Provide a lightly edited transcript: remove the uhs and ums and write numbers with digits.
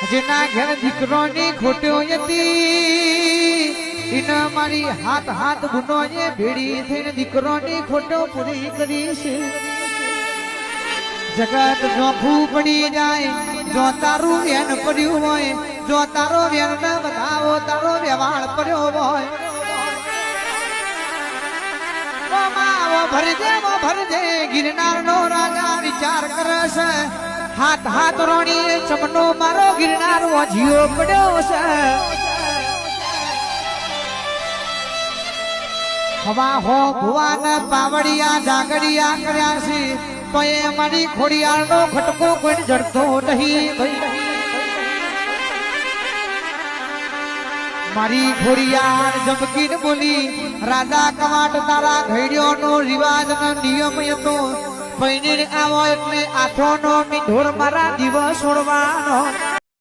જેના ઘેર દીકરોની ખોટ્યો હતી એને મારી હાથ હાથ ગુનો એ ભેડી થઈને દીકરોની ખોટો પૂરી કરી છે જગત જોખું પડી જાય જો તારું વેન પડ્યું હોય જો તારો વેન ના બધાવો તારો વ્યવહાર પડ્યો હોય ભરજે ગિરનાર નો રાજા વિચાર કરે છે હાથ હાથ રોણી ચમનો મારો ગિરનાર જીવો પડ્યો છે હવા હો ભુવાન પાવડિયા જાગડિયા કર્યા છે તો એ મારી ખોડિયાર નો ખટકો કોઈ જડતો નહીં મારી ખોડિયાર જમકીને બોલી રાજા કવાટ તારા ઘેડિયો નો રિવાજ નો નિયમ હતો પૈને આવો એટલે આઠો નો મીઠોર મારા દિવસ છોડવાનો